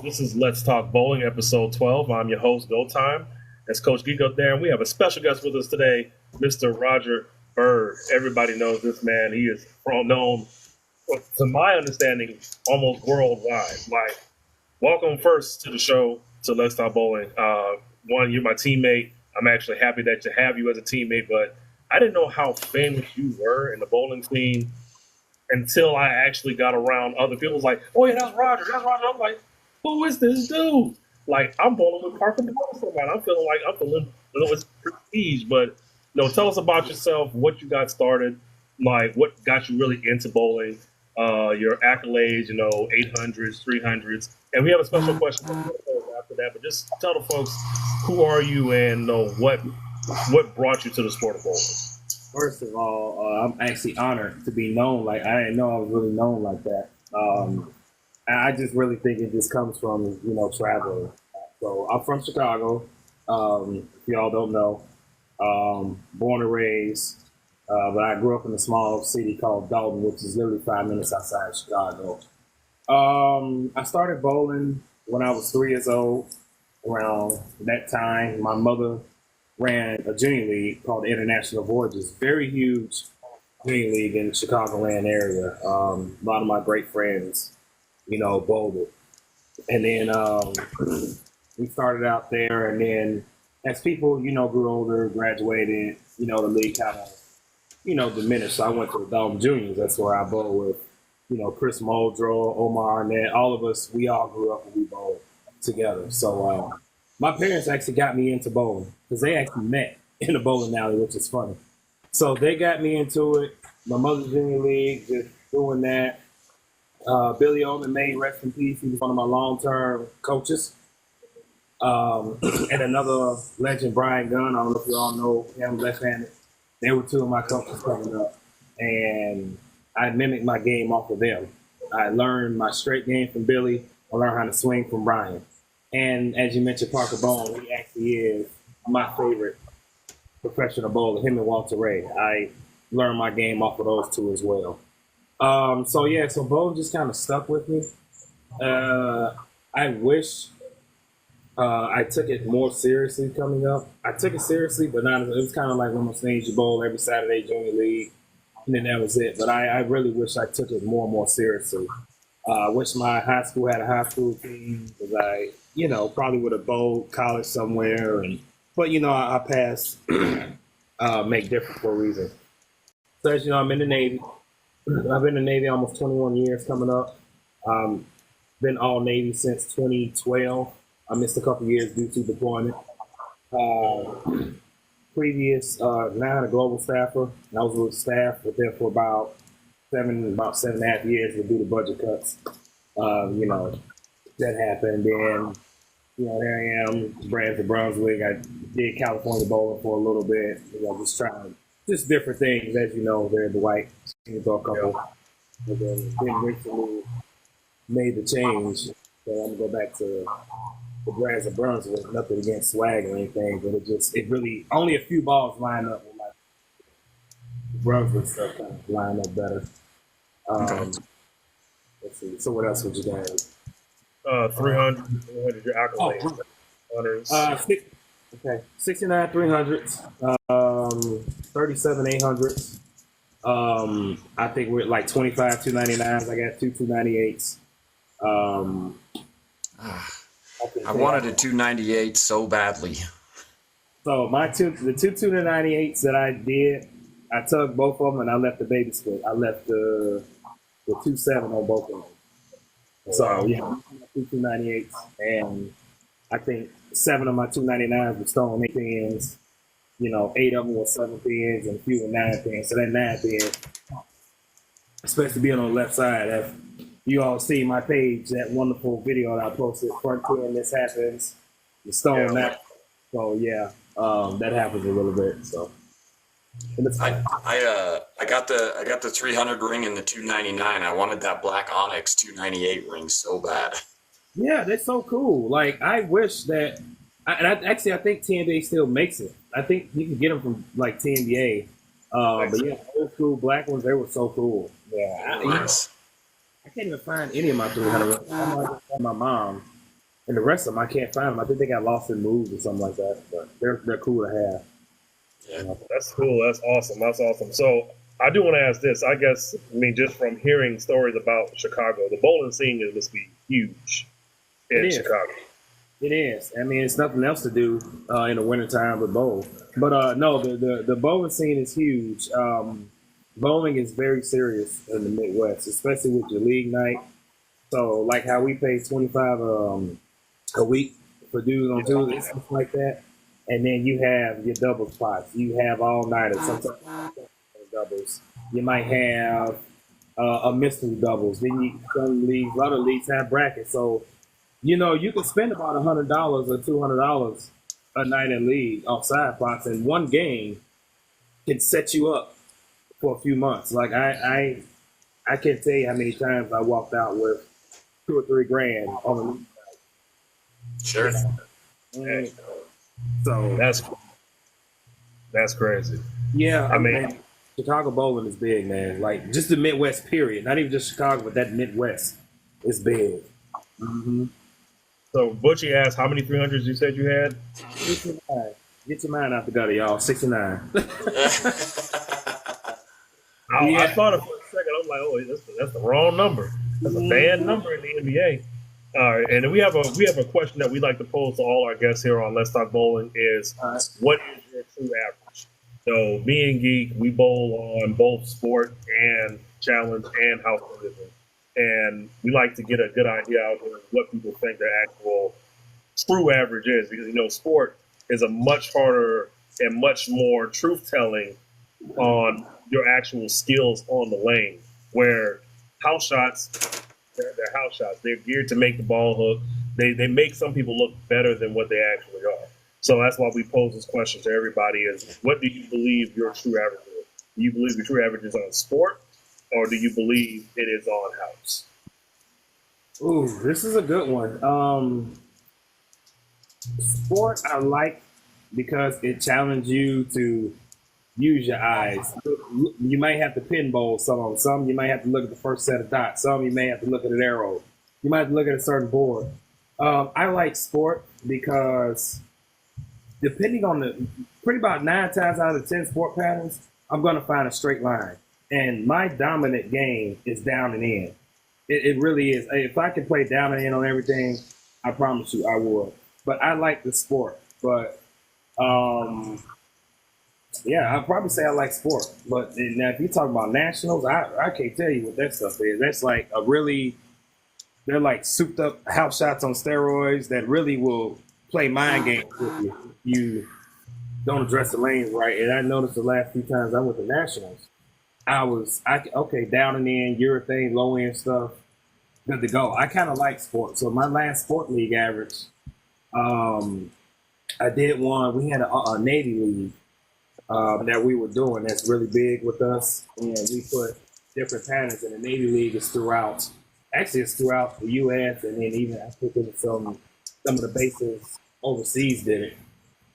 This is Let's Talk Bowling, episode 12. I'm your host, Go Time. That's Coach Geek up there, and we have a special guest with us today, Mr. Roger Byrd. Everybody knows this man. He is known, to my understanding, almost worldwide. Like, welcome first to the show, to Let's Talk Bowling. One, you're my teammate. I'm actually happy that to have you as a teammate, but I didn't know how famous you were in the bowling scene until I actually got around other people. Was like, oh yeah, that's Roger. I'm like, who is this dude? Like, I'm bowling with Parker Bowling, and I'm feeling it's prestige. But tell us about yourself, what you got started, like what got you really into bowling, your accolades, 800s, 300s, and we have a special question after that. But just tell the folks, who are you, and what brought you to the sport of bowling. First of all, I'm actually honored to be known. Like, I didn't know I was really known like that. I just really think it just comes from, traveling. So I'm from Chicago. If y'all don't know, born and raised, but I grew up in a small city called Dalton, which is literally 5 minutes outside of Chicago. I started bowling when I was 3 years old. Around that time, my mother ran a junior league called the International Voyages, very huge junior league in the Chicagoland area. A lot of my great friends, bowled it. And then we started out there, and then as people, grew older, graduated, the league kind of, diminished. So I went to the Dalton Juniors. That's where I bowled with, Chris Muldrow, Omar Arnett, all of us. We all grew up and we bowled together. So my parents actually got me into bowling because they actually met in a bowling alley, which is funny. So they got me into it. My mother's junior league, just doing that. Billy Omen, may rest in peace. He was one of my long-term coaches. And another legend, Brian Gunn. I don't know if you all know him, left-handed. They were two of my coaches coming up. And I mimicked my game off of them. I learned my straight game from Billy. I learned how to swing from Brian. And as you mentioned, Parker Bowling, he actually is my favorite professional bowler, him and Walter Ray. I learned my game off of those two as well. So bowling just kind of stuck with me. I wish I took it more seriously coming up. I took it seriously, but not. It was kind of like one of those things you bowl every Saturday junior league, and then that was it. But I really wish I took it more and more seriously. I wish my high school had a high school team, because I, probably would have bowled college somewhere. But I passed, make different for a reason. So as you know, I'm in the Navy. I've been in the Navy almost 21 years coming up. Been all Navy since 2012. I missed a couple years due to deployment. Previous, now a global staffer. I was with staff with them for about 7.5 years to do the budget cuts. That happened. Then, here I am, Brands of Brunswick. I did California bowling for a little bit. Just trying, just different things. As you know, they're the white senior ball couple. And then recently made the change. So I'm gonna go back to the Brands of Brunswick. Nothing against swag or anything, but it really only a few balls line up with my Brunswick stuff kind of line up better. Let's see. So what else would you guys? 300, your accolades. Okay. 69 300s, 37 800s. I think we're at like 25 299s. I got two 298s. I wanted a 298 so badly. So the two 298s that I did, I tugged both of them and I left the baby split. I left the 2.7 on both of them. So yeah, two 298s, and I think 7 of my 299s were stolen 8 pins. 8 of them were 7 pins and a few were 9 pins. So that 9 pin, especially being on the left side, if you all see my page, that wonderful video that I posted, front pin, this happens, the stone that. So yeah, that happens a little bit. So. I got the 300 ring and the 299. I wanted that black onyx 298 ring so bad. Yeah, that's so cool. Like, I wish that, I think TNBA still makes it. I think you can get them from like TNBA. But yeah, old school black ones, they were so cool. Yeah, I can't even find any of my 300. My mom And the rest of them, I can't find them. I think they got lost in moves or something like that. But they're cool to have. Yeah. That's cool. That's awesome. That's awesome. So I do want to ask this. I guess, I mean, just from hearing stories about Chicago, the bowling scene must be huge in Chicago. It is. I mean, it's nothing else to do in the wintertime but bowl. But no, the bowling scene is huge. Bowling is very serious in the Midwest, especially with your league night. So, like how we pay 25 a week for dudes on Tuesday, stuff like that. And then you have your double spots. You have all nighters, sometimes doubles. You might have a mystery doubles. Then some leagues, a lot of leagues have brackets. So, you can spend about $100 or $200 a night in league off side spots, and one game can set you up for a few months. Like I can't tell you how many times I walked out with $2 or $3 grand on a league night. Sure. So that's crazy. Yeah, I mean, Chicago bowling is big, man. Like just the Midwest, period. Not even just Chicago, but that Midwest is big. Mm-hmm. So Butchie asked, how many 300s you said you had? 69. Get your mind out the gutter, y'all. 69. I thought it for a second. I'm like, oh, that's the wrong number. That's a bad number in the NBA. All right, and then we have a question that we like to pose to all our guests here on Let's Talk Bowling is, what is your true average? So me and Geek, we bowl on both sport and challenge and house division. And we like to get a good idea out of what people think their actual true average is, because sport is a much harder and much more truth telling on your actual skills on the lane. Where house shots, they're house shots. They're geared to make the ball hook. They make some people look better than what they actually are. So that's why we pose this question to everybody: is what do you believe your true average is? Do you believe your true average is on sport, or do you believe it is on house? Ooh, this is a good one. Sport I like because it challenges you to use your eyes. You might have to pinball some of them. Some you might have to look at the first set of dots. Some you may have to look at an arrow. You might have to look at a certain board. I like sport because depending on pretty about 9 times out of 10 sport patterns, I'm going to find a straight line. And my dominant game is down and in. It really is. If I could play down and in on everything, I promise you I would. But I like the sport. But yeah, I'd probably say I like sport. But now if you talk about nationals, I can't tell you what that stuff is. That's like they're like souped up house shots on steroids that really will play mind games with you. You don't address the lanes right. And I noticed the last few times I went to nationals, okay, down and in, urethane, low end stuff, good to go. I kind of like sports. So my last sport league average, I did one. We had a Navy league that we were doing that's really big with us, and we put different patterns. And the Navy league is throughout. Actually, it's throughout the U.S. and then even I put in some of the bases overseas did it.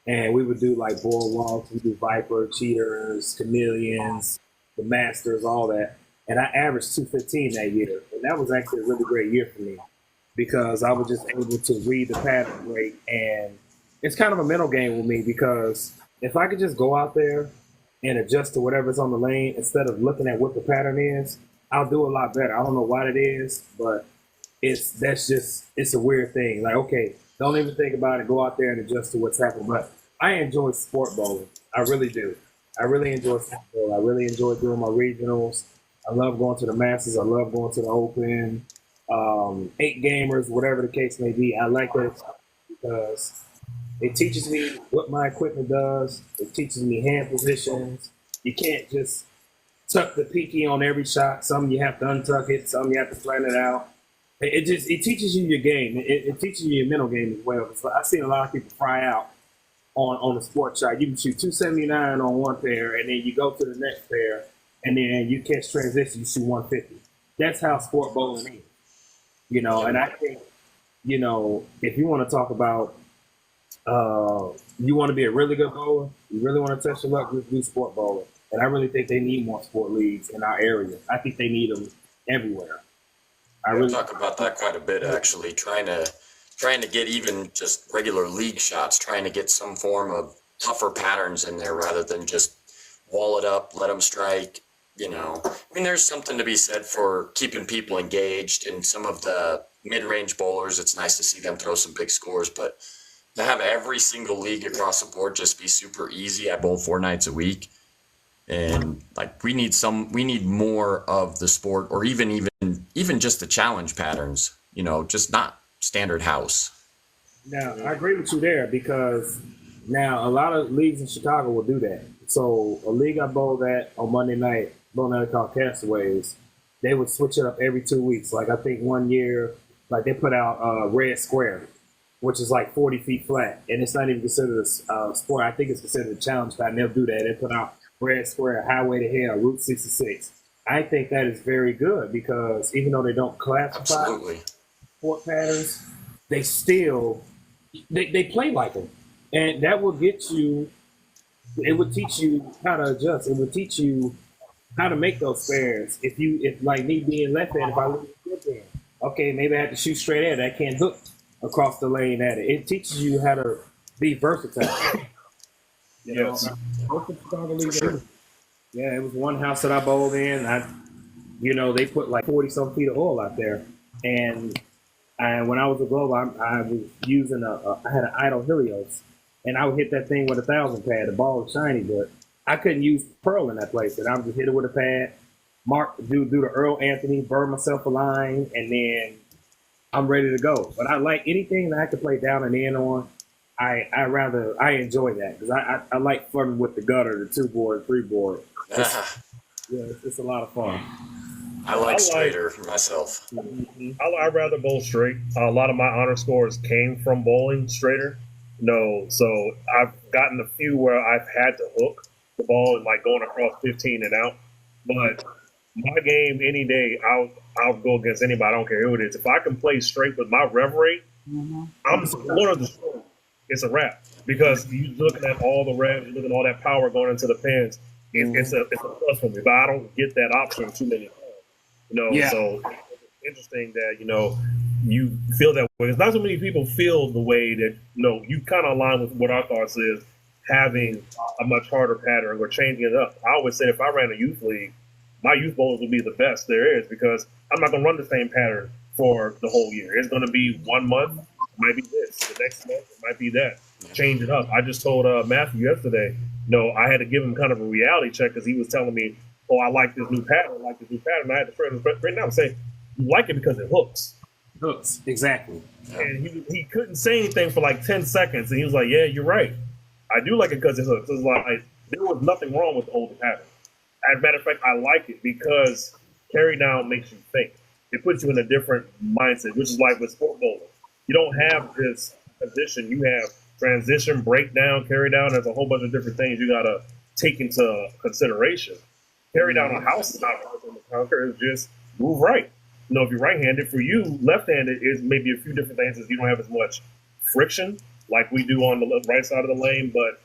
And we would do like boardwalks, we do Viper, Cheaters, Chameleons, the Masters, all that. And I averaged 215 that year. And that was actually a really great year for me because I was just able to read the pattern great. And it's kind of a mental game with me because if I could just go out there and adjust to whatever's on the lane instead of looking at what the pattern is, I'll do a lot better. I don't know what it is, but it's a weird thing. Like, okay, don't even think about it. Go out there and adjust to what's happening. But I enjoy sport bowling. I really do. I really enjoy football. I really enjoy doing my regionals. I love going to the Masters. I love going to the Open, 8 gamers, whatever the case may be. I like that because it teaches me what my equipment does. It teaches me hand positions. You can't just tuck the pinky on every shot. Some you have to untuck it. Some you have to flatten it out. It teaches you your game. It teaches you your mental game as well. So I've seen a lot of people fry out on the sports shot. You can shoot 279 on one pair, and then you go to the next pair, and then you catch transition, you shoot 150. That's how sport bowling is. And I think, if you want to talk about you want to be a really good bowler, you really want to test your luck, just do sport bowling. And I really think they need more sport leagues in our area. I think they need them everywhere. I really talk about that quite a bit, actually, trying to trying to get even just regular league shots, trying to get some form of tougher patterns in there rather than just wall it up, let them strike. You know, I mean, there's something to be said for keeping people engaged. And some of the mid-range bowlers, it's nice to see them throw some big scores, but to have every single league across the board just be super easy. I bowl 4 nights a week, and like we need more of the sport, or even just the challenge patterns. You know, just not standard house. Now, I agree with you there, because now a lot of leagues in Chicago will do that. So a league I bowled at on Monday night, called Castaways, they would switch it up every 2 weeks. Like I think one year, like they put out Red Square, which is like 40 feet flat, and it's not even considered a sport. I think it's considered a challenge pattern. They'll do that. They put out Red Square, Highway to Hell, Route 66. I think that is very good, because even though they don't classify sport patterns, they still they play like them, and that will get you. It would teach you how to adjust. It would teach you how to make those spares. If like me being left-handed, if I look at left-handed, okay, maybe I have to shoot straight at it. I can't hook across the lane at it. It teaches you how to be versatile. Yes. Yeah, it was one house that I bowled in. They put like 40-some feet of oil out there, and when I was a Globe, I was using I had an idle Helios, and I would hit that thing with a 1,000 pad. The ball was shiny, but I couldn't use Pearl in that place. And I would just hit it with a pad, do the Earl Anthony, burn myself a line, and then I'm ready to go. But I like anything that I can play down and in on. I enjoy that, because I like fun with the gutter, the 2-board, 3-board. It's a lot of fun. I like straighter for myself. I'd rather bowl straight. A lot of my honor scores came from bowling straighter. No, so I've gotten a few where I've had to hook the ball and like going across 15 and out. But my game, any day, I'll go against anybody. I don't care who it is. If I can play straight with my rev rate, I'm one of the strokes. It's a wrap, because you're looking at all the revs, you're looking at all that power going into the pins. It's a plus for me, but I don't get that option too many times. So it's interesting that you feel that way. It's not so many people feel the way that you kind of align with what our thoughts is, having a much harder pattern or changing it up. I always say if I ran a youth league, my youth bowlers would be the best there is, because I'm not going to run the same pattern for the whole year. It's going to be 1 month, it might be this. The next month, it might be that. Change it up. I just told Matthew yesterday, I had to give him kind of a reality check, because he was telling me, oh, I like this new pattern. I had to straighten out and say, you like it because it hooks. Hooks, exactly. And he couldn't say anything for like 10 seconds, and he was like, yeah, you're right. I do like it because it hooks. It's like, there was nothing wrong with the older pattern. As a matter of fact, I like it because carry down makes you think. It puts you in a different mindset, which is like with sport bowling. You don't have this position. You have transition, breakdown, carry down. There's a whole bunch of different things you got to take into consideration. Carry down a house is not hard to conquer. It's just move right. If you're right-handed, for you, left-handed is maybe a few different things, is you don't have as much friction like we do on the right side of the lane. But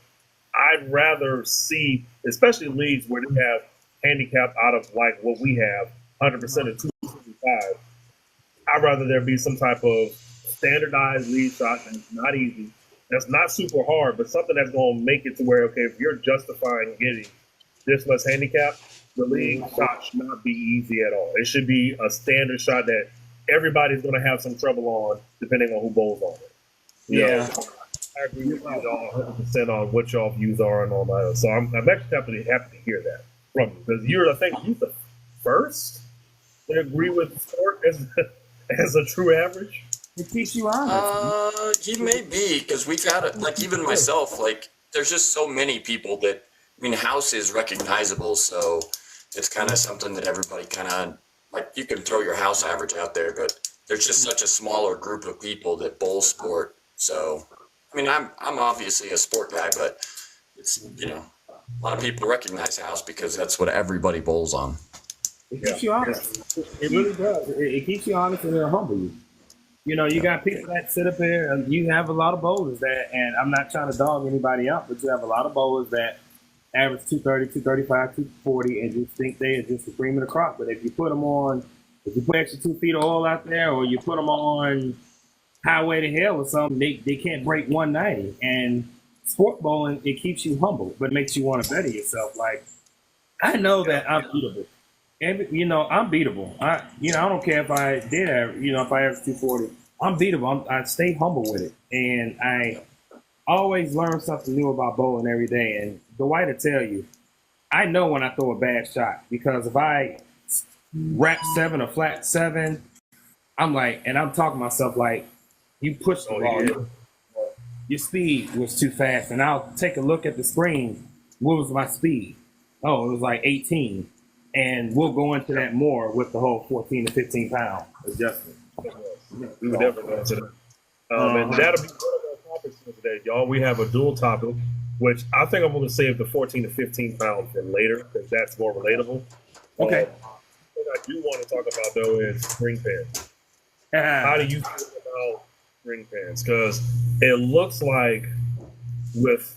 I'd rather see, especially leagues where they have handicap out of like what we have, 100% of 265. I'd rather there be some type of standardized lead shot that's not easy, that's not super hard, but something that's going to make it to where, okay, if you're justifying getting this much handicap, the league shot should not be easy at all. It should be a standard shot that everybody's going to have some trouble on, depending on who bowls on it. I agree with you all 100% on what y'all views are and all that. So I'm actually happy to hear that from you, because you're the first to agree with sport as a true average. It keeps you honest. He may be, because we've had it, like even myself, like there's just so many people that, house is recognizable, so it's kind of something that everybody kind of, like, you can throw your house average out there, but there's just such a smaller group of people that bowl sport. So, I'm obviously a sport guy, but it's, a lot of people recognize house because that's what everybody bowls on. It keeps you honest. It really does. It keeps you honest, and it'll humble you. You got people that sit up there, and you have a lot of bowlers that, and I'm not trying to dog anybody out, but you have a lot of bowlers that average 230, 235, 240, and just think they are just the cream of the crop. But if you put extra 2 feet of oil out there, or you put them on highway to hell or something. They can't break 190. And sport bowling, it keeps you humble, but makes you want to better yourself. Like, I know that I'm beatable. And, I'm beatable. I don't care if I did, if I average 240, I'm beatable. I stay humble with it. And I always learn something new about bowling every day. And the way to tell you, I know when I throw a bad shot, because if I wrap 7 or flat 7, I'm like, and I'm talking to myself like, you pushed the ball. Yeah. Your speed was too fast. And I'll take a look at the screen. What was my speed? Oh, it was like 18. And we'll go into that more with the whole 14 to 15 pound adjustment. We would definitely go into that. And that'll be one of our topics for today, y'all. We have a dual topic, which I think I'm going to save the 14 to 15 pounds for later, because that's more relatable. Okay. What I do want to talk about, though, is string pins. How do you feel about string pins? Because it looks like with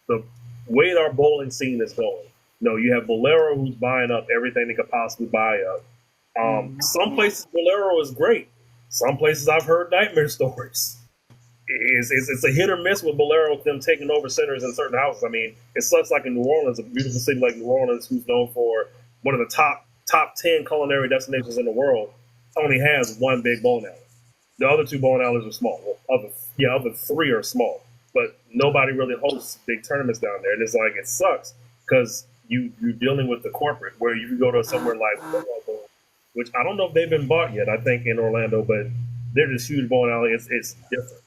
the way our bowling scene is going, you have Bolero, who's buying up everything they could possibly buy up. Some places Bolero is great. Some places I've heard nightmare stories. It's a hit or miss with Bolero, them taking over centers in certain houses. I mean, it sucks like in New Orleans, a beautiful city like New Orleans, who's known for one of the top 10 culinary destinations in the world, only has one big bowling alley. The other 2 bowling alleys are small. Other 3 are small. But nobody really hosts big tournaments down there. And it's like, it sucks because you're dealing with the corporate, where you can go to somewhere like, which I don't know if they've been bought yet, I think in Orlando, but they're just huge bowling alley. It's different.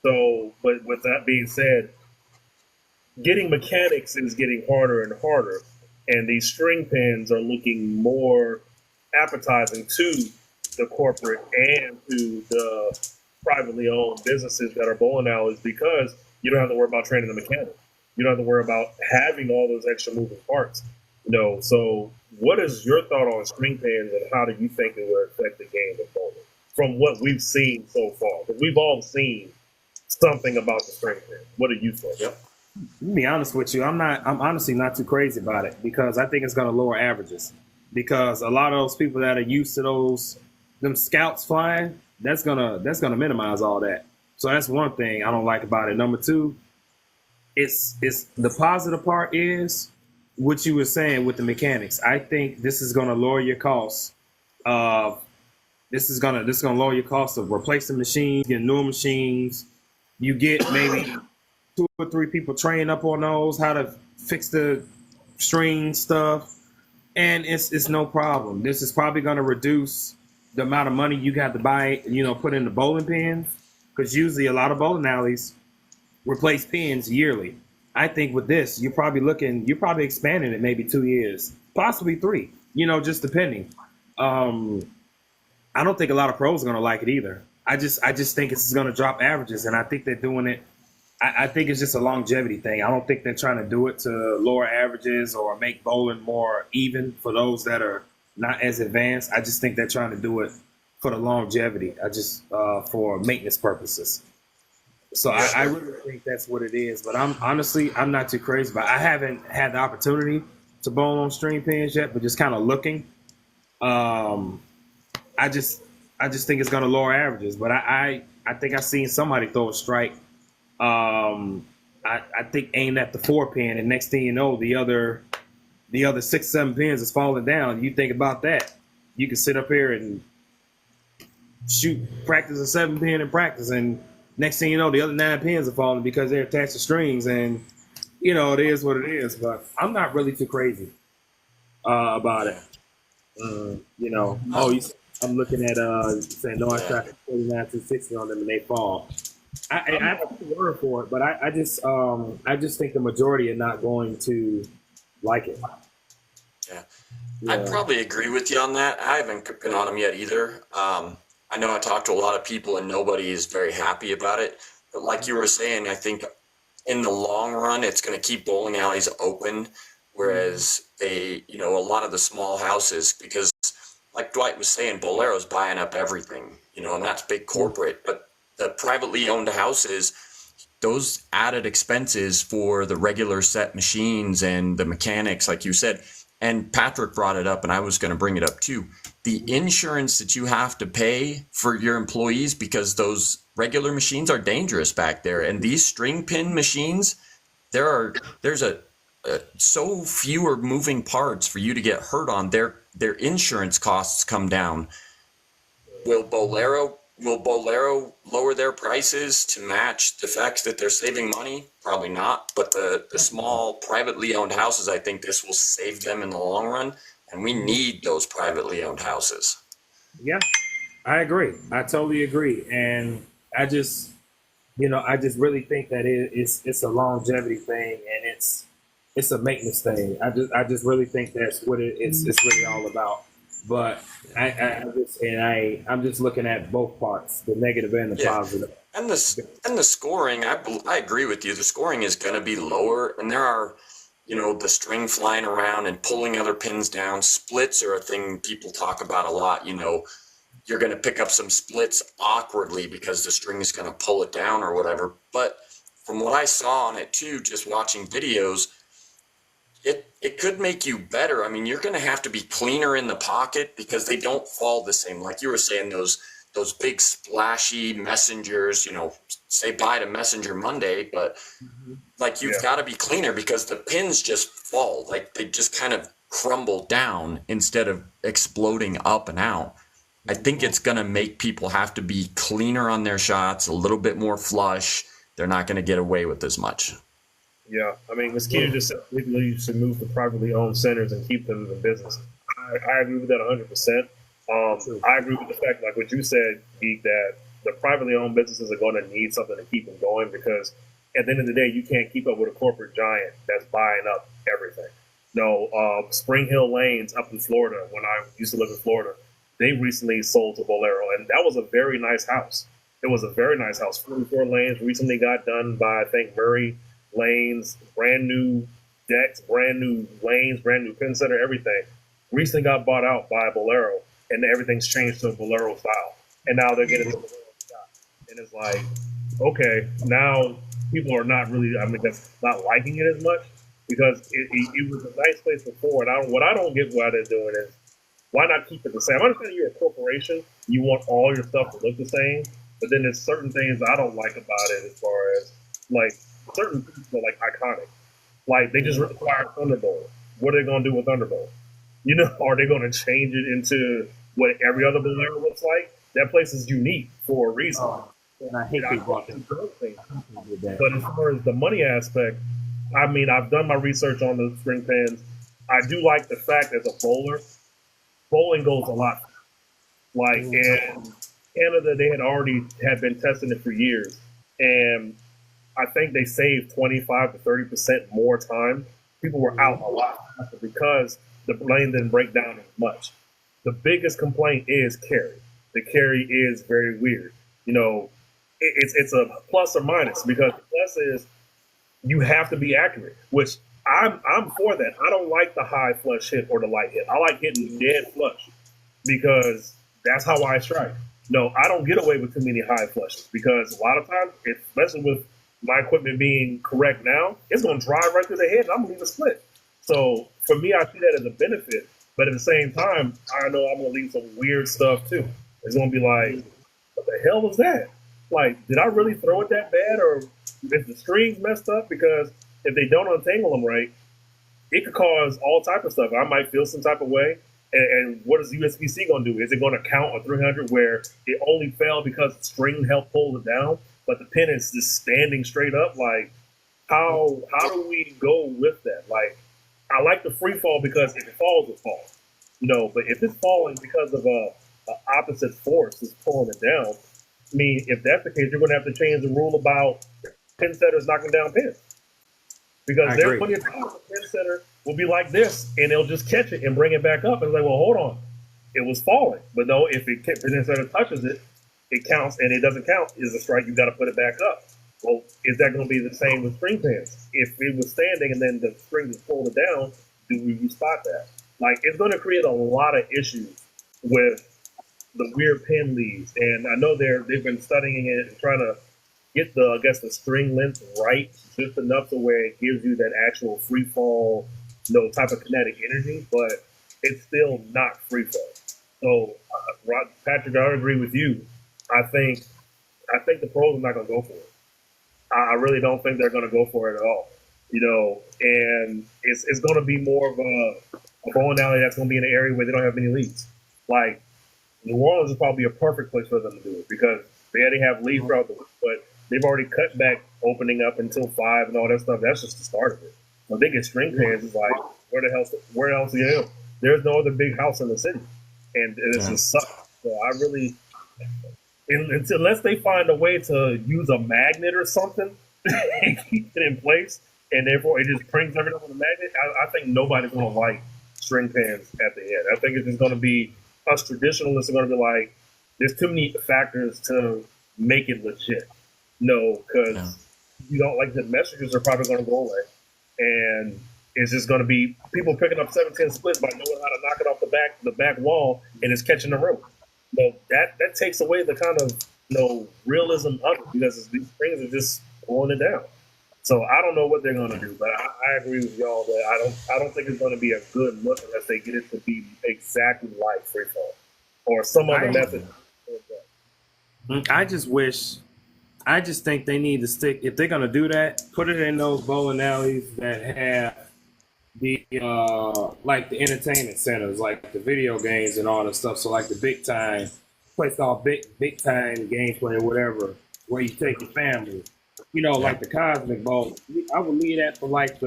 So, but with that being said, getting mechanics is getting harder and harder, and these string pins are looking more appetizing to the corporate and to the privately owned businesses that are bowling alleys, because you don't have to worry about training the mechanic. You don't have to worry about having all those extra moving parts. So what is your thought on string pins, and how do you think it will affect the game of bowling from what we've seen so far? Because we've all seen something about the string pin. What do you think? Yep. To be honest with you, I'm honestly not too crazy about it, because I think it's going to lower averages. Because a lot of those people that are used to them scouts flying, that's gonna minimize all that. So that's one thing I don't like about it. Number 2, it's the positive part is what you were saying with the mechanics. I think this is gonna lower your costs. This is gonna lower your cost of replacing machines, getting new machines. You get maybe 2 or 3 people trained up on those, how to fix the string stuff, and it's no problem. This is probably gonna reduce the amount of money you got to buy, put in the bowling pins, because usually a lot of bowling alleys replace pins yearly. I think with this, you're probably expanding it maybe 2 years, possibly 3, just depending. I don't think a lot of pros are going to like it either. I just think it's going to drop averages, and I think they're doing it. I think it's just a longevity thing. I don't think they're trying to do it to lower averages or make bowling more even for those that are not as advanced. I just think they're trying to do it for the longevity. For maintenance purposes. So I really think that's what it is. But I'm not too crazy about it. I haven't had the opportunity to bowl on string pins yet, but just kind of looking. I just think it's going to lower averages. But I think I've seen somebody throw a strike. I think aimed at the 4 pin, and next thing you know, the other 6, 7 pins is falling down. You think about that. You can sit up here and practice a 7 pin in practice, and next thing you know, the other 9 pins are falling because they're attached to strings, and it is what it is. But I'm not really too crazy about it. I'm looking at saying no, I shot 49 to 60 on them and they fall. I have a word for it, but I just think the majority are not going to like it. Yeah. I'd probably agree with you on that. I haven't been on them yet either. I know I talked to a lot of people and nobody is very happy about it. But like you were saying, I think in the long run, it's going to keep bowling alleys open, whereas a lot of the small houses, because like Dwight was saying, Bolero's buying up everything, and that's big corporate. But the privately owned houses, those added expenses for the regular set machines and the mechanics, like you said, and Patrick brought it up, and I was going to bring it up too. the insurance that you have to pay for your employees, because those regular machines are dangerous back there. And these string pin machines, there's so fewer moving parts for you to get hurt on. Their insurance costs come down. Will Bolero lower their prices to match the fact that they're saving money? Probably not. But the small privately owned houses, I think this will save them in the long run. And we need those privately owned houses. Yeah, I agree. I totally agree. And I just really think that it's a longevity thing, and it's a maintenance thing. I just really think that's what it's really all about. But I'm just looking at both parts, the negative and the positive. And the scoring, I agree with you. The scoring is going to be lower, and there are, the string flying around and pulling other pins down. Splits are a thing people talk about a lot. You're going to pick up some splits awkwardly because the string is going to pull it down or whatever. But from what I saw on it too, just watching videos, it could make you better. I mean, you're going to have to be cleaner in the pocket because they don't fall the same. Like you were saying, those big splashy messengers, say bye to Messenger Monday, but like you've got to be cleaner because the pins just fall. Like they just kind of crumble down instead of exploding up and out. I think it's going to make people have to be cleaner on their shots, a little bit more flush. They're not going to get away with as much. Yeah, I mean, Mosquito just said legally you should move to privately owned centers and keep them in business. I agree with that 100%. I agree with the fact, like what you said, Geek, that the privately owned businesses are going to need something to keep them going because at the end of the day, you can't keep up with a corporate giant that's buying up everything. Spring Hill Lanes up in Florida, when I used to live in Florida, they recently sold to Bolero, and that was a very nice house. It was a very nice house. 44 lanes recently got done by, I think, Murray Lanes, brand new decks, brand new lanes, brand new pin center, everything. Recently got bought out by Bolero, and everything's changed to a Bolero style. And now they're getting the Bolero shot. And it's like, okay, now people are not really, that's not liking it as much because it was a nice place before. And what I don't get why they're doing is, why not keep it the same? I understand you're a corporation, you want all your stuff to look the same, but then there's certain things I don't like about it as far as, like, certain pieces are, like, iconic. Like, they just require Thunderbolt. What are they going to do with Thunderbolt? Are they going to change it into what every other Bolero looks like? That place is unique for a reason. And I hate people. But as far as the money aspect, I mean, I've done my research on the string pins. I do like the fact as a bowler, bowling goes a lot. Like in Canada, they had been testing it for years, and I think they saved 25 to 30% more time. People were out a lot faster because the lane didn't break down as much. The biggest complaint is carry. The carry is very weird. It's a plus or minus because the plus is you have to be accurate, which I'm for that. I don't like the high flush hit or the light hit. I like hitting dead flush because that's how I strike. No, I don't get away with too many high flushes because a lot of times, especially with my equipment being correct now, it's going to drive right through the head and I'm going to leave a split. So for me, I see that as a benefit. But at the same time, I know I'm going to leave some weird stuff too. It's going to be like, what the hell was that? Like, did I really throw it that bad? Or if the strings messed up? Because if they don't untangle them right, it could cause all type of stuff. I might feel some type of way. And what is USB-C going to do? Is it going to count a 300 where it only fell because the string helped pull it down, but the pin is just standing straight up? Like, how do we go with that? Like, I like the free fall because if it falls, it falls. But if it's falling because of a opposite force that's pulling it down, I mean, if that's the case, you're going to have to change the rule about pin setters knocking down pins. Because there's plenty of times a pin setter will be like this, and they'll just catch it and bring it back up. And it's like, well, hold on. It was falling. But no, if the pin setter touches it, it counts, and it doesn't count. Is a strike. You got to put it back up. Well, is that going to be the same with string pins? If it was standing and then the string just pulled it down, do you spot that? Like, it's going to create a lot of issues with the weird pin leads. And I know they've been studying it and trying to get the string length right, just enough to where it gives you that actual free fall, type of kinetic energy, but it's still not free fall. So, Patrick, I agree with you. I think the pros are not going to go for it. I really don't think they're going to go for it at all. And it's going to be more of a bowling alley that's going to be in an area where they don't have many leads. Like New Orleans is probably a perfect place for them to do it because they already have leads throughout the week, but they've already cut back opening up until 5 and all that stuff. That's just the start of it. When they get string fans, it's like where else are you? There's no other big house in the city, and it's just sucks. So I really, unless they find a way to use a magnet or something and keep it in place, and therefore it just brings everything on the magnet, I think nobody's going to like string pans at the end. I think it's just going to be us traditionalists are going to be like, there's too many factors to make it legit. No, because you don't like the messages are probably going to go away, and it's just going to be people picking up 7-10 splits by knowing how to knock it off the back wall, and it's catching the rope. So that takes away the kind of realism of it because these things are just pulling it down. So I don't know what they're going to do, but I agree with y'all that I don't think it's going to be a good look unless they get it to be exactly like freefall or some other method. I just think they need to stick, if they're going to do that, put it in those bowling alleys that have the like the entertainment centers, like the video games and all that stuff. So like the big time place called big time gameplay or whatever, where you take your family. Like the Cosmic Bowl. I would leave that for like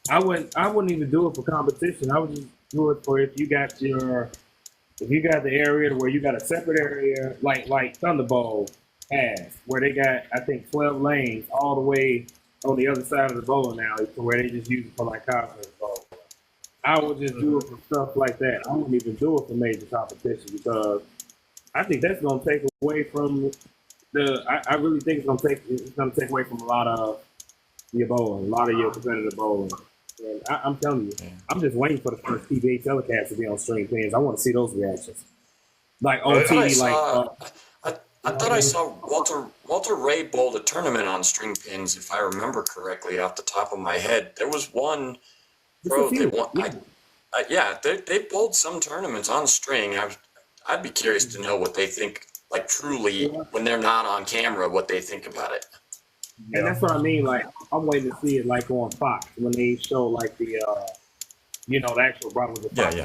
I wouldn't even do it for competition. I would just do it for if you got the area where you got a separate area, like Thunderbolt has, where they got I think 12 lanes all the way on the other side of the bowling alley to where they just use it for like Cosmic Bowl. I would just do it for stuff like that. I wouldn't even do it for major competition because I think that's going to take away from I really think it's gonna take away from a lot of your bowling, a lot of your competitive bowling. And I'm telling you, I'm just waiting for the first PBA telecast to be on stream pins. I want to see those reactions, like on TV. I thought I saw Walter Ray bowled a tournament on string pins, if I remember correctly, off the top of my head. There was one, bro. They won. They bowled some tournaments on string. I'd be curious to know what they think. Like truly, when they're not on camera, what they think about it. And that's what I mean. Like I'm waiting to see it, like on Fox when they show like the, the actual broadcast of Fox.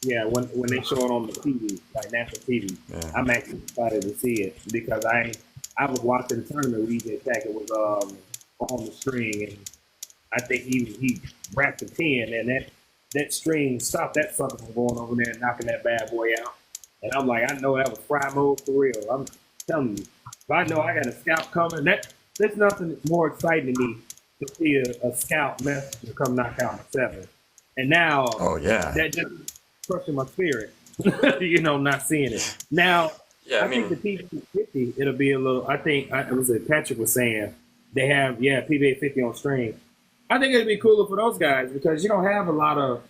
Yeah, when they show it on the TV, like national TV. Yeah. I'm actually excited to see it because I was watching the tournament with EJ Tack. It was on the string, and I think he wrapped the pin, and that string stopped that sucker from going over there and knocking that bad boy out. And I'm like, I know that was fry mode for real. I'm telling you. If I know I got a scout coming, there's nothing more exciting to me to see a scout messenger come knock out my 7. And now, that just crushing my spirit, not seeing it. Now, I think the PBA 50, it'll be a little, I think, it was Patrick was saying, they have, PBA 50 on stream. I think it'd be cooler for those guys because you don't have a lot of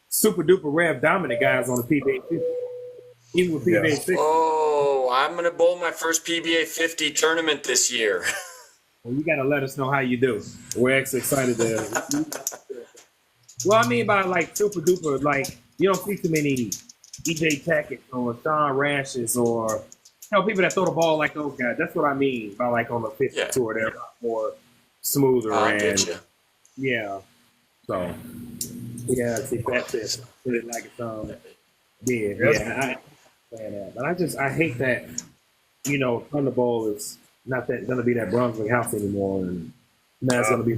super duper rev dominant guys on the PBA 50. Even with PBA 50. Oh, I'm going to bowl my first PBA 50 tournament this year. Well, you got to let us know how you do. We're actually excited to. Well, I mean by like super duper, like you don't see too many EJ Tackett or Sean Rashes or people that throw the ball like those guys. That's what I mean by like on the 50 tour. They're a lot more smoother and yeah. So see that's it. Put it like it's but I hate that, Thunderbolt is not that going to be that Brunswick house anymore, and now it's going to be.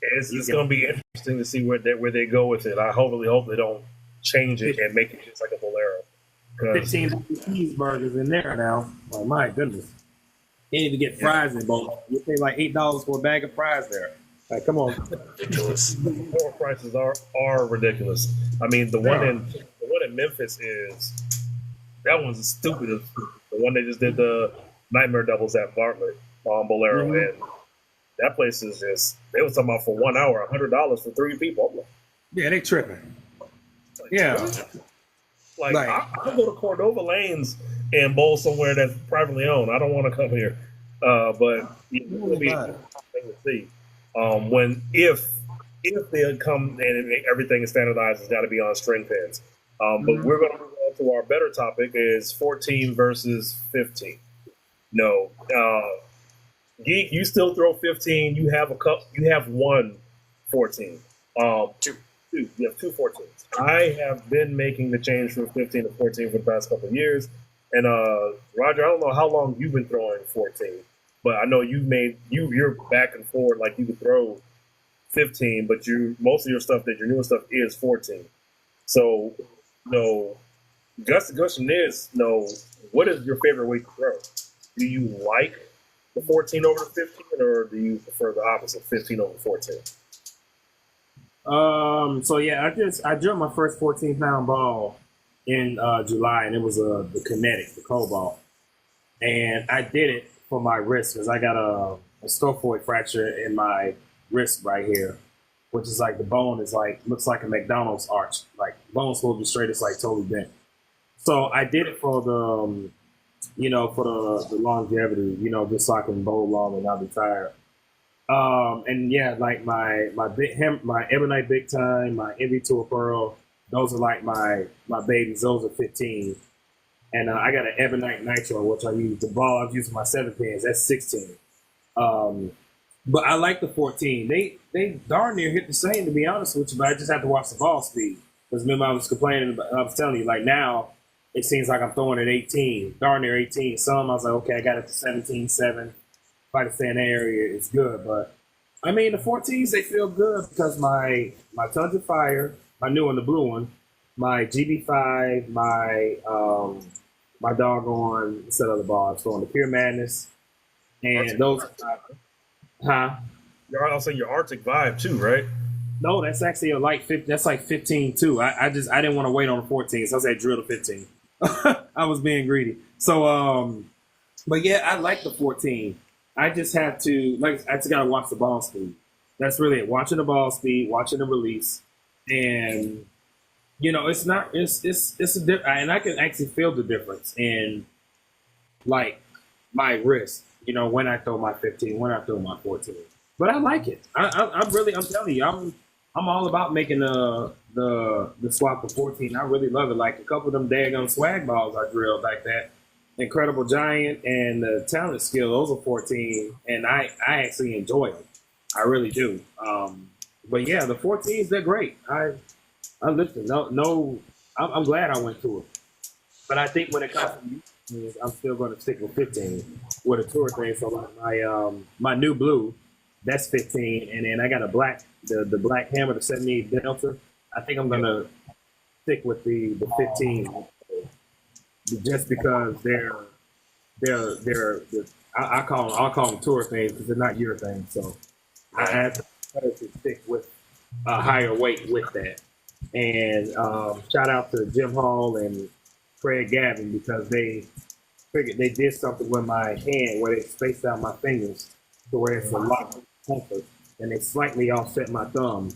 It's going to be interesting to see where they go with it. I hope they don't change it and make it just like a Bolero. 15 cheeseburgers in there now. Oh my goodness! You need to get fries in both. You pay like $8 for a bag of fries there. Like, come on. Ridiculous. More prices are ridiculous. I mean, the one in Memphis that one's the stupidest. The one they just did the Nightmare Doubles at Bartlett on Bolero, and that place is just, they was talking about for 1 hour, $100 for 3 people. Yeah, they tripping. I'll go to Cordova Lanes and bowl somewhere that's privately owned. I don't want to come here. But it'll be interesting to see. If they come and everything is standardized, it's got to be on string pins. But we're going to move on to our better topic is 14 versus 15. No, Geek, you still throw 15. You have one 14. Two. You have two 14s. I have been making the change from 15 to 14 for the past couple of years. And Roger, I don't know how long you've been throwing 14, but I know you're back and forward like you could throw 15, but most of your stuff your newest stuff is 14. So, the question is, what is your favorite way to throw? Do you like the 14 over the 15, or do you prefer the opposite, 15 over 14? So yeah, I drilled my first 14-pound ball in July, and it was the Kinetic, the Cobalt, and I did it for my wrist because I got a scaphoid fracture in my wrist right here, which is like the bone is looks like a McDonald's arch, like bone's supposed to be straight, it's like totally bent. So I did it for the for the longevity, just so I can bowl long and not be tired. And yeah, like my Ebonite Big Time, my MV Tour Pearl, those are like my babies. Those are 15. And I got an Ebonite Nitro, which I use the ball I've used for my 7 pins. That's 16. But I like the 14. They darn near hit the same, to be honest with you. But I just have to watch the ball speed. Because remember, I was complaining. I was telling you, like now, it seems like I'm throwing at 18, darn near 18. Some I was like, okay, I got it to 17.7. If I can stay in that area, it's good. But I mean, the 14s, they feel good because my Tons of Fire, my new one, the blue one, my GB5, my doggone set of the ball, I'm throwing the Pure Madness, and those. Huh? I'll say your Arctic Vibe too, right? No, that's actually a light 50. That's like 15 too. I didn't want to wait on the 14, so I said drill the 15. I was being greedy. So but yeah, I like the 14. I just have to I just gotta watch the ball speed. That's really it. Watching the ball speed, watching the release, and it's not it's a and I can actually feel the difference in like my wrist. When I throw my 15, when I throw my 14. But I like it. I'm telling you, I'm all about making the swap for 14. I really love it. Like a couple of them daggone swag balls I drilled like that. Incredible Giant and the Talent Skill, those are 14, and I actually enjoy them. I really do. But yeah, the 14s, they're great. I listen. I'm glad I went to it. But I think when it comes to I'm still going to stick with 15 with a tour thing. So like my new blue, that's 15, and then I got a black, the Black Hammer, the 78 Delta. I think I'm going to stick with the 15 just because they're I'll call them tour things because they're not your thing. So I have to stick with a higher weight with that. And shout out to Jim Hall and Craig Gavin because they did something with my hand where they spaced out my fingers to where it's a lot of comfort, and they slightly offset my thumb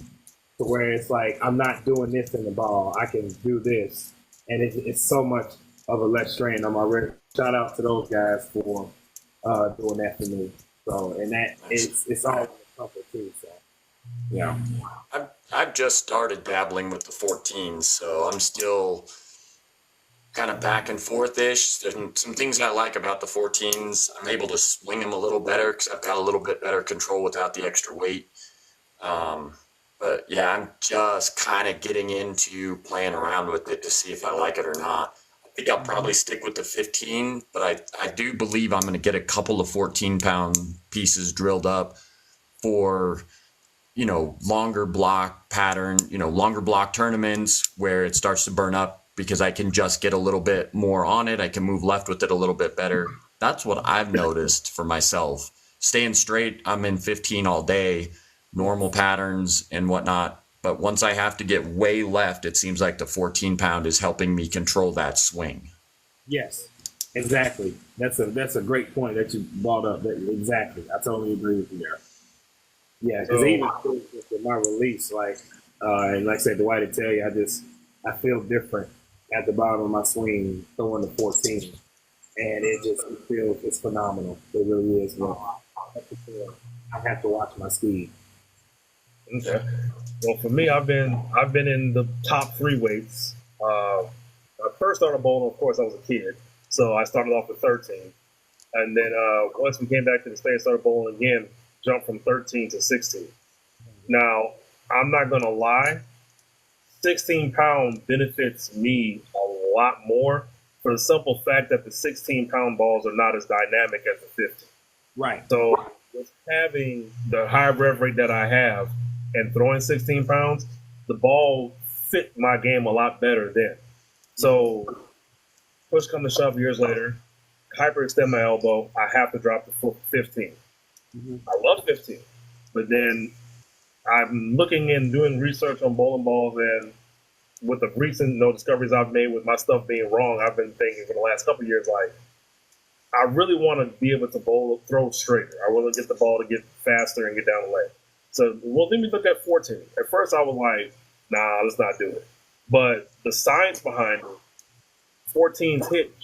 to where it's like I'm not doing this in the ball. I can do this, and it's so much of a less strain on my wrist. Shout out to those guys for doing that for me. So, and that it's all in the comfort too. So, yeah. I've just started dabbling with the 14s, so I'm still kind of back and forth-ish. There's some things I like about the 14s. I'm able to swing them a little better because I've got a little bit better control without the extra weight. But yeah, I'm just kind of getting into playing around with it to see if I like it or not. I think I'll probably stick with the 15, but I do believe I'm going to get a couple of 14-pound pieces drilled up for, longer block pattern, longer block tournaments where it starts to burn up because I can just get a little bit more on it. I can move left with it a little bit better. That's what I've noticed for myself. Staying straight, I'm in 15 all day, normal patterns and whatnot. But once I have to get way left, it seems like the 14-pound is helping me control that swing. Yes, exactly. That's a great point that you brought up. Exactly. I totally agree with you there. Yeah, because even with my release, and like I said, Dwight to tell you, I feel different at the bottom of my swing throwing the 14, and it's phenomenal. It really is. I have to watch my speed. Okay. Well, for me, I've been in the top 3 weights. I first started bowling, of course, I was a kid. So I started off with 13. And then once we came back to the States, started bowling again, jumped from 13 to 16. Now, I'm not going to lie, 16-pound benefits me a lot more for the simple fact that the 16-pound balls are not as dynamic as the 15. Right. So with having the high rev rate that I have and throwing 16 pounds, the ball fit my game a lot better then. So push come to shove years later, hyperextend my elbow, I have to drop to 15. Mm-hmm. I love 15, but then I'm looking and doing research on bowling balls, and with the recent discoveries I've made with my stuff being wrong, I've been thinking for the last couple of years, like, I really want to be able to throw straighter. I want to get the ball to get faster and get down the lane. So, well, then we look at 14. At first, I was like, nah, let's not do it. But the science behind it, 14s hit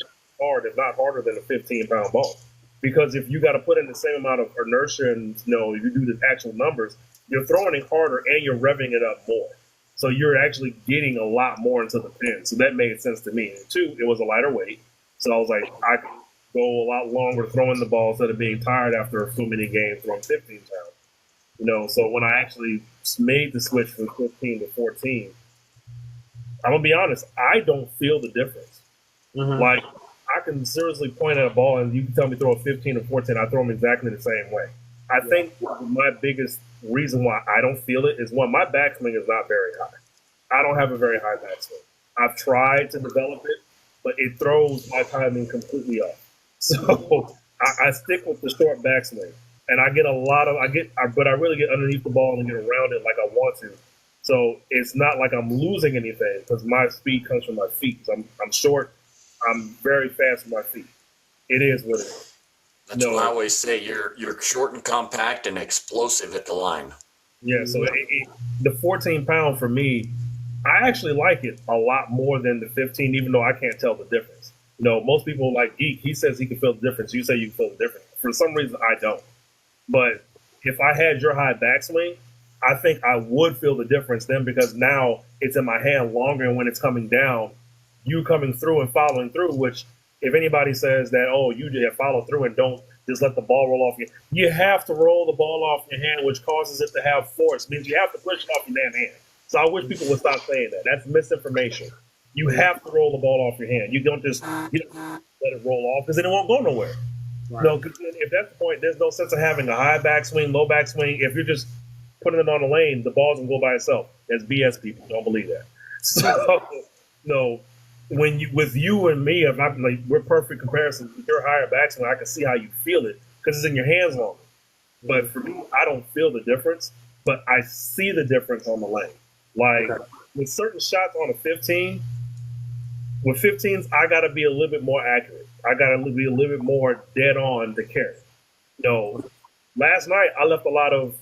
hard, if not harder than a 15-pound ball. Because if you got to put in the same amount of inertia and, if you do the actual numbers, you're throwing it harder and you're revving it up more. So you're actually getting a lot more into the pin. So that made sense to me. And two, it was a lighter weight. So I was like, I could go a lot longer throwing the ball instead of being tired after so many games throwing 15 pounds. So when I actually made the switch from 15 to 14, I'm going to be honest, I don't feel the difference. Mm-hmm. Like, I can seriously point at a ball and you can tell me throw a 15 or 14, I throw them exactly the same way. I think my biggest reason why I don't feel it is, one, my backswing is not very high. I don't have a very high backswing. I've tried to develop it, but it throws my timing completely off. So I stick with the short backswing, and I get but I really get underneath the ball and get around it like I want to. So it's not like I'm losing anything because my speed comes from my feet. So I'm short. I'm very fast with my feet. It is what it is. That's what I always say. You're short and compact and explosive at the line. Yeah, so the 14-pound for me, I actually like it a lot more than the 15, even though I can't tell the difference. Most people like Geek, he says he can feel the difference. You say you can feel the difference. For some reason, I don't. But if I had your high backswing, I think I would feel the difference then, because now it's in my hand longer, and when it's coming down, you coming through and following through, which if anybody says that, you just follow through and don't just let the ball roll off you have to roll the ball off your hand, which causes it to have force. It means you have to push it off your damn hand. So I wish people would stop saying that. That's misinformation. You have to roll the ball off your hand. You don't just let it roll off, because then it won't go nowhere. Right. If that's the point, there's no sense of having a high backswing, low backswing. If you're just putting it on the lane, the ball's going to go by itself. That's BS, people. Don't believe that. So, with you and me, if I'm like, we're perfect comparisons. If you're a higher backswing, I can see how you feel it because it's in your hands longer. But for me, I don't feel the difference, but I see the difference on the lane. Like, with certain shots on a 15, with 15s, I got to be a little bit more accurate. I got to be a little bit more dead on to carry. Last night I left a lot of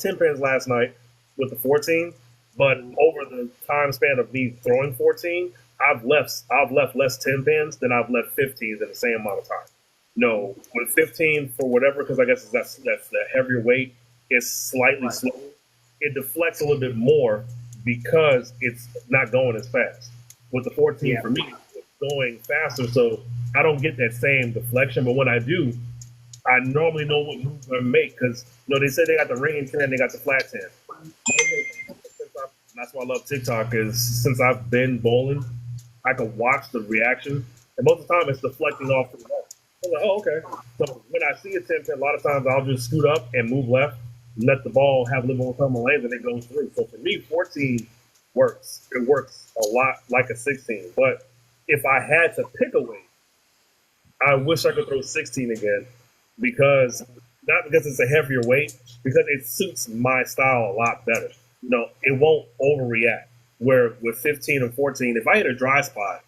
10 pins last night with the 14, but over the time span of me throwing 14, I've left less 10 pins than I've left 15s in the same amount of time. With 15, for whatever, because I guess that's the heavier weight, it's slightly slower. It deflects a little bit more because it's not going as fast. With the 14, for me, it's going faster, so I don't get that same deflection. But when I do, I normally know what moves I make, because they say they got the ringing 10, they got the flat 10. That's why I love TikTok, is since I've been bowling, I can watch the reaction, and most of the time it's deflecting off to the left. I'm like, okay. So when I see a 10 pin, a lot of times I'll just scoot up and move left, and let the ball have a little more time on lanes, and it goes through. So for me, 14 works. It works a lot like a 16. But if I had to pick a weight, I wish I could throw 16 again, because not because it's a heavier weight, because it suits my style a lot better. It won't overreact. Where with 15 and 14, if I hit a dry spot,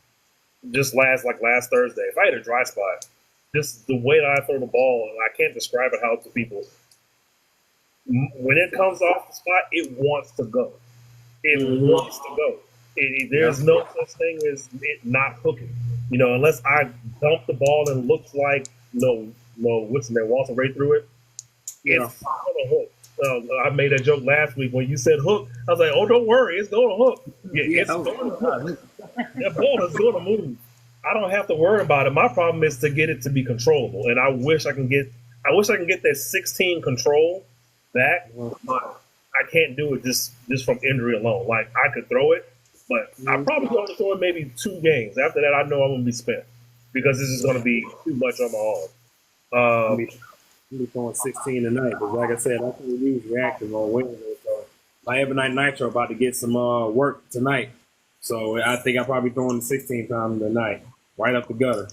just last Thursday, if I hit a dry spot, just the way that I throw the ball, I can't describe it how to people. When it comes off the spot, it wants to go. It wants to go. There's no such thing as it not hooking. Unless I dump the ball and looks like what's in there, waltzing right through it. It's going to hook. I made that joke last week when you said hook. I was like, "Oh, don't worry, it's going to hook." It's going to hook. That ball is going to move. I don't have to worry about it. My problem is to get it to be controllable, and I wish I can get that 16 control back. But I can't do it just from injury alone. Like I could throw it, but I probably can only throw it maybe 2 games. After that, I know I'm gonna be spent because this is gonna be too much on my arm. I'll be throwing 16 tonight, but like I said, I can use reactive on Wednesday. So my Ebonite Nitro about to get some work tonight. So I think I'll probably throwing the 16 time tonight, right up the gutter.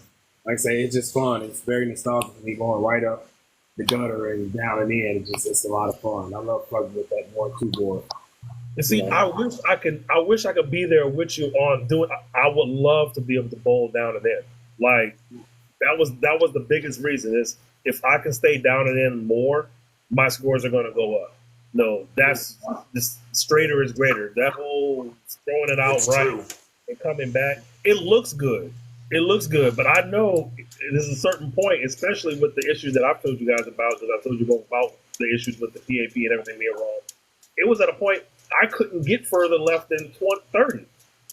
Like I say, it's just fun. It's very nostalgic for me going right up the gutter and down and in. It's a lot of fun. I love plugging with that 1-2 board. And see, I wish I could be there with you on doing. I would love to be able to bowl down and in. Like that was the biggest reason is if I can stay down and in more, my scores are going to go up. No, that's this straighter is greater. That whole throwing it out right and coming back, it looks good. It looks good, but I know there's a certain point, especially with the issues that I've told you guys about, because I've told you about the issues with the PAP and everything being wrong. It was at a point I couldn't get further left than 30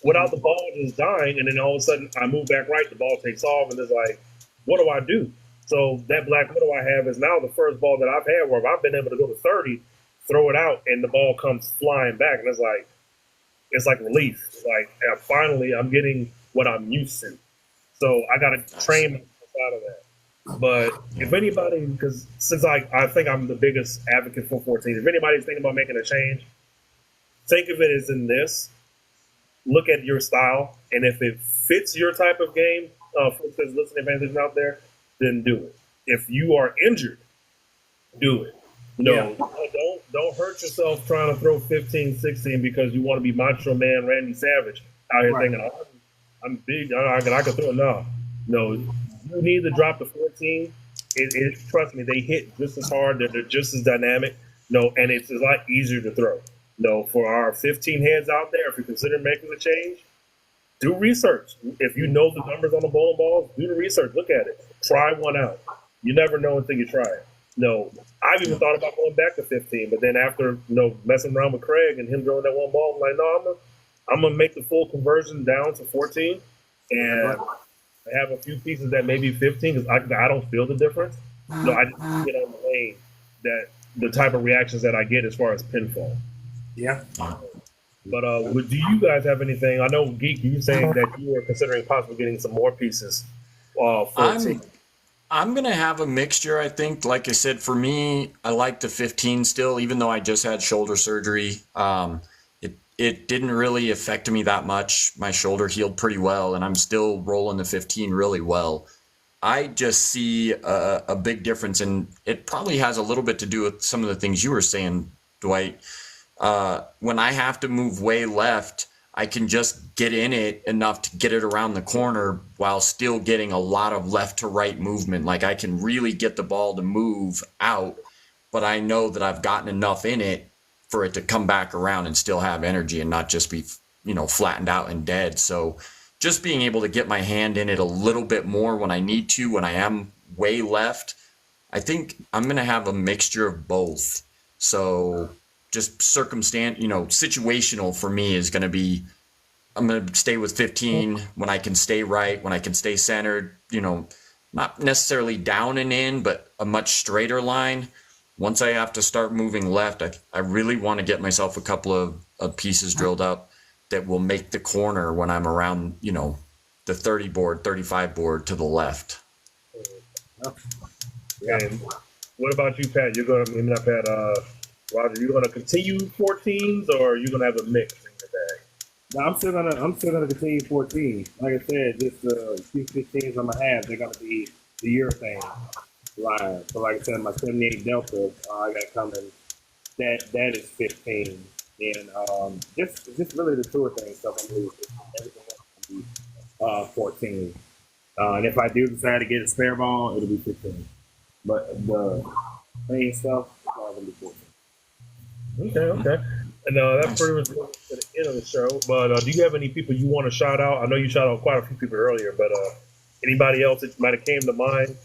without the ball just dying, and then all of a sudden I move back right, the ball takes off, and it's like, what do I do? So that black widow I have is now the first ball that I've had where I've been able to go to 30, throw it out, and the ball comes flying back, and it's like relief. It's like finally I'm getting what I'm used to. So I got to train out of that. But if anybody, because since I think I'm the biggest advocate for 14, if anybody's thinking about making a change, think of it as in this. Look at your style, and if it fits your type of game, for instance, listening advantage out there, then do it. If you are injured, do it. Don't hurt yourself trying to throw 15, 16 because you want to be Macho Man Randy Savage out here thinking, oh, I'm big, I can throw it now. No, you need to drop the 14. Trust me, they hit just as hard. They're just as dynamic. No, and it's a lot easier to throw. No, for our 15 heads out there, if you consider making a change, do research. If you know the numbers on the bowling balls, do the research. Look at it. Try one out. You never know until you try it. No, I've even thought about going back to 15, but then after messing around with Craig and him throwing that one ball, I'm like, no, I'm gonna make the full conversion down to 14, and I have a few pieces that may be 15 because I don't feel the difference. No, I just get on the lane that the type of reactions that I get as far as pinfall. Yeah. But do you guys have anything? I know, Geek, you saying that you were considering possibly getting some more pieces. 14. I'm going to have a mixture, I think. Like I said, for me, I like the 15 still, even though I just had shoulder surgery. It didn't really affect me that much. My shoulder healed pretty well, and I'm still rolling the 15 really well. I just see a big difference, and it probably has a little bit to do with some of the things you were saying, Dwight. When I have to move way left, I can just get in it enough to get it around the corner while still getting a lot of left to right movement. Like I can really get the ball to move out, but I know that I've gotten enough in it for it to come back around and still have energy and not just be, flattened out and dead. So just being able to get my hand in it a little bit more when I need to, when I am way left, I think I'm going to have a mixture of both. So just situational for me is going to be, I'm going to stay with 15 when I can stay right, when I can stay centered, not necessarily down and in, but a much straighter line. Once I have to start moving left, I really want to get myself a couple of pieces drilled up that will make the corner when I'm around, the 30 board, 35 board to the left. And what about you, Pat? You're going to, not Pat, Roger, you going to continue 14s or are you going to have a mix in your bag? No, I'm still gonna continue 14. Like I said, just the few 15s I'm gonna have, they're gonna be the urethane line. So like I said, my 78 Delta I got coming. That is 15. And just really the tour thing stuff. I'm losing. Everything else will be 14. And if I do decide to get a spare ball, it'll be 15. But the main stuff is all gonna be 14. Okay. And that's pretty much to the end of the show. But do you have any people you want to shout out? I know you shouted out quite a few people earlier, but anybody else that might have came to mind?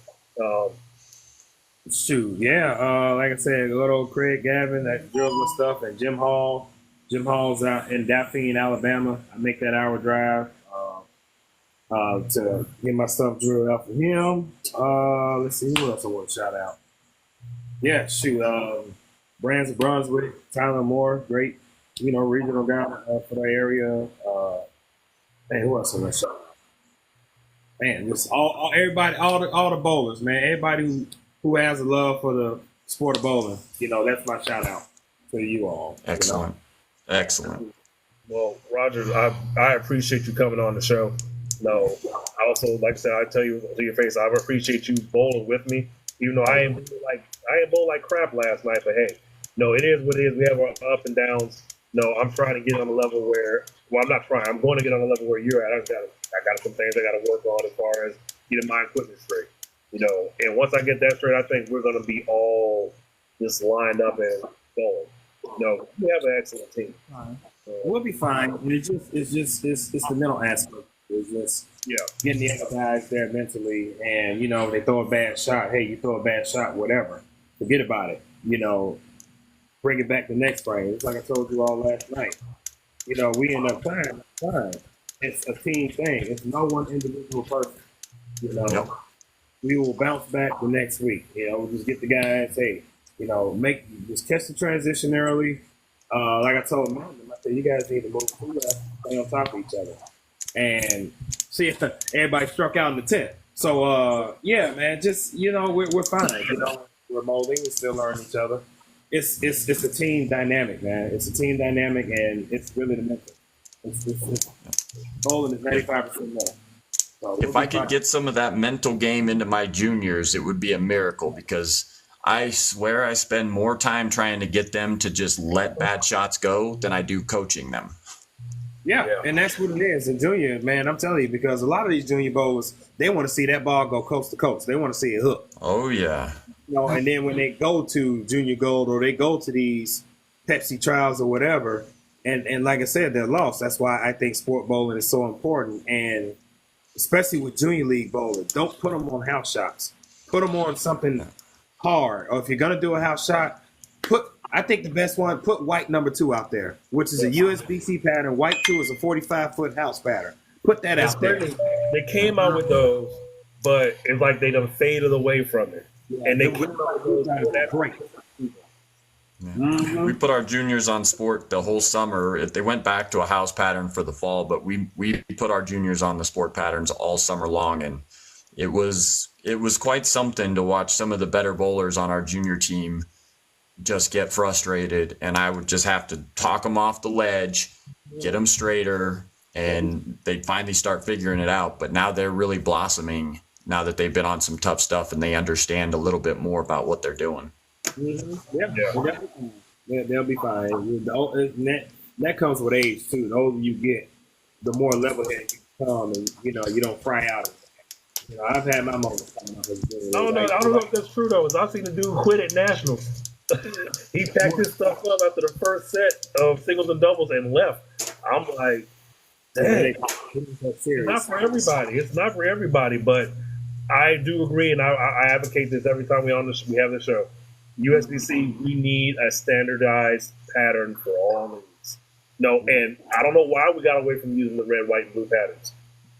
Shoot, yeah. Like I said, good old Craig Gavin that drills my stuff, and Jim Hall. Jim Hall's out in Daphne, Alabama. I make that hour drive. to get my stuff drilled out for him. Let's see who else I want to shout out. Yeah, shoot. Brands of Brunswick, Tyler Moore, great, regional guy for the area. Man, who else I want to shout out? Man, just all everybody, all the bowlers, man. Everybody who has a love for the sport of bowling, that's my shout out to you all. Excellent. Excellent. Well, Roger, I appreciate you coming on the show. No, I also, like I said, I tell you to your face, I appreciate you bowling with me. Even though I ain't bowled like crap last night, but hey, no, it is what it is. We have our up and downs. No, I'm trying to get on a level where, well, I'm not trying. I'm going to get on a level where you're at. I got some things I got to work on as far as getting my equipment straight. And once I get that straight, I think we're going to be all just lined up and going. We have an excellent team. We'll be fine. And it's the mental aspect. It's just getting the other guys there mentally, and they throw a bad shot. Hey, you throw a bad shot, whatever. Forget about it. Bring it back the next frame. It's like I told you all last night. We end up fine. It's a team thing. It's no one individual person. Yep. We will bounce back the next week. We'll just get the guys. Hey, just catch the transition early. Like I told them, I said, you guys need to move through that, stay on top of each other, and see if everybody struck out in the 10th. So yeah, man, just we're fine. We're molding, we still learn each other. It's a team dynamic, man. It's a team dynamic, and it's really the mental. Bowling is 95% more. So if I could get some of that mental game into my juniors, it would be a miracle, because I swear I spend more time trying to get them to just let bad shots go than I do coaching them. Yeah, and that's what it is. In junior, man, I'm telling you, because a lot of these junior bowlers, they want to see that ball go coast to coast. They want to see it hook. Oh, yeah. And then when they go to junior gold or they go to these Pepsi trials or whatever, and like I said, they're lost. That's why I think sport bowling is so important, and especially with junior league bowling, don't put them on house shots. Put them on something hard. Or if you're gonna do a house shot, I think the best one, put white number 2 out there, which is a USBC pattern. White 2 is a 45-foot house pattern. Put that out there. They came out with those, but it's like they done faded away from it. Yeah, and they came out with those. Great. We put our juniors on sport the whole summer. They went back to a house pattern for the fall, but we put our juniors on the sport patterns all summer long, and it was quite something to watch some of the better bowlers on our junior team just get frustrated, and I would just have to talk them off the ledge, get them straighter, and they'd finally start figuring it out. But now they're really blossoming now that they've been on some tough stuff and they understand a little bit more about what they're doing. Yeah, they'll be fine. That comes with age too. The older you get, the more level-headed you become, and you don't fry out. I've had my moments coming up. I don't know if that's true though. I've seen the dude quit at nationals. He packed his stuff up after the first set of singles and doubles and left. I'm like, dang, it's not for everybody. It's not for everybody, but I do agree, and I advocate this every time we have the show. USBC, we need a standardized pattern for all leagues. No, and I don't know why we got away from using the red, white, and blue patterns.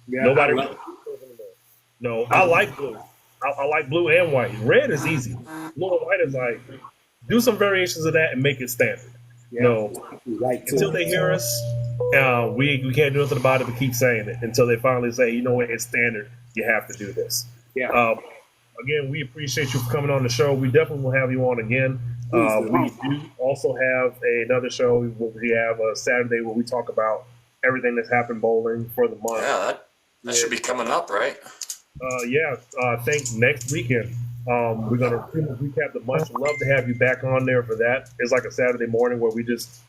Yeah, Nobody. No, I like blue. I like blue and white. Red is easy. Blue and white is like, do some variations of that and make it standard. Until they hear us, we can't do nothing about it but keep saying it until they finally say, you know what, it's standard. You have to do this. Yeah. Again, we appreciate you for coming on the show. We definitely will have you on again. We do also have another show. We have a Saturday where we talk about everything that's happened bowling for the month. Yeah, that should be coming up, right? I think next weekend. We're going to pretty much recap the month. We'd love to have you back on there for that. It's like a Saturday morning where we just,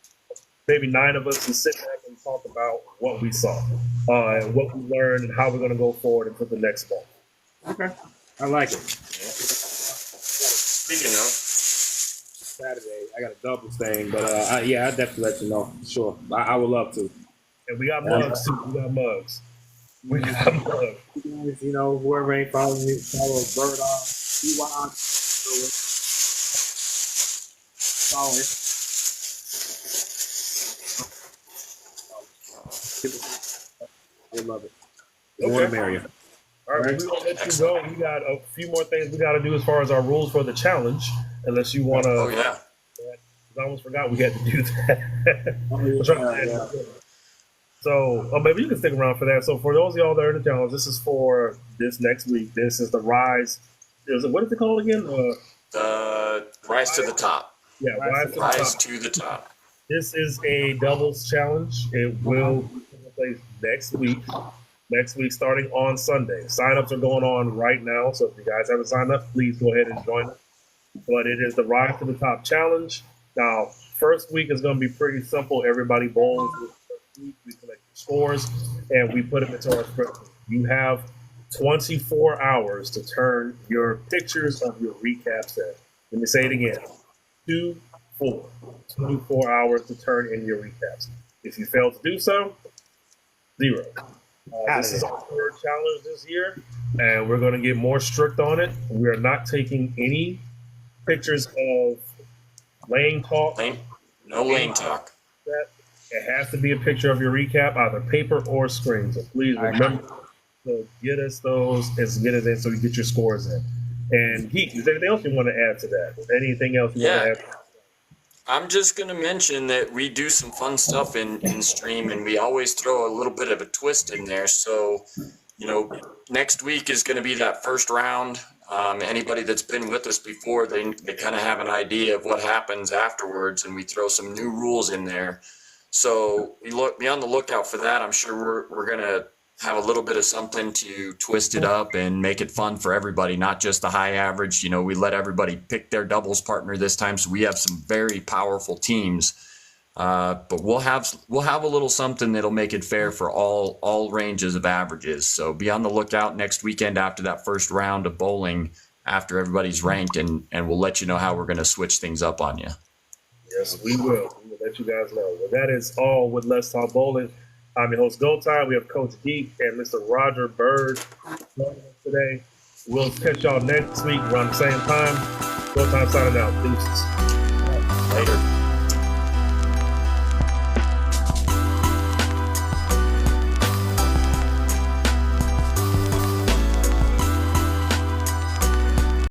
maybe 9 of us, can sit back and talk about what we saw and what we learned and how we're going to go forward into the next month. Okay. I like it. Speaking of Saturday, I got a doubles thing, but I'll definitely let you know. Sure. I would love to. And we got mugs, too. We got mugs. You know, whoever ain't following me, follow Byrd on. Follow it. They love it. The more the merrier. All right, we're going to let you go. We got a few more things we got to do as far as our rules for the challenge, unless you want to. Oh, yeah. I almost forgot we had to do that. So, maybe you can stick around for that. So, for those of y'all that are in the challenge, this is for this next week. This is the Rise. What is it called again? Rise to the top. Yeah, Rise to the top. This is a doubles challenge. It will take place next week. Next week, starting on Sunday. Sign-ups are going on right now, so if you guys haven't signed up, please go ahead and join us. But it is the Rise to the Top challenge. Now, first week is going to be pretty simple. Everybody bowls. We collect the scores, and we put them into our spreadsheet. You have 24 hours to turn your pictures of your recap set. Let me say it again. 24 hours to turn in your recaps. If you fail to do so, 0. This is our third challenge this year, and we're going to get more strict on it. We are not taking any pictures of lane talk. No lane talk. It has to be a picture of your recap, either paper or screen. So please remember to get us those and get us in so you get your scores in. And Geek, is there anything else you want to add to that? Anything else you want to add? I'm just going to mention that we do some fun stuff in stream, and we always throw a little bit of a twist in there. So, next week is going to be that first round. Anybody that's been with us before, they kind of have an idea of what happens afterwards, and we throw some new rules in there. So be on the lookout for that. I'm sure we're going to have a little bit of something to twist it up and make it fun for everybody, not just the high average. We let everybody pick their doubles partner this time, so we have some very powerful teams. But we'll have a little something that'll make it fair for all ranges of averages. So be on the lookout next weekend after that first round of bowling, after everybody's ranked, and we'll let you know how we're going to switch things up on you. Yes, we will. We will let you guys know. Well, that is all with Let's Talk Bowling. I'm your host, Go Time. We have Coach Geek and Mr. Roger Byrd joining us today. We'll catch y'all next week around the same time. Go Time signing out. Deuces. Later.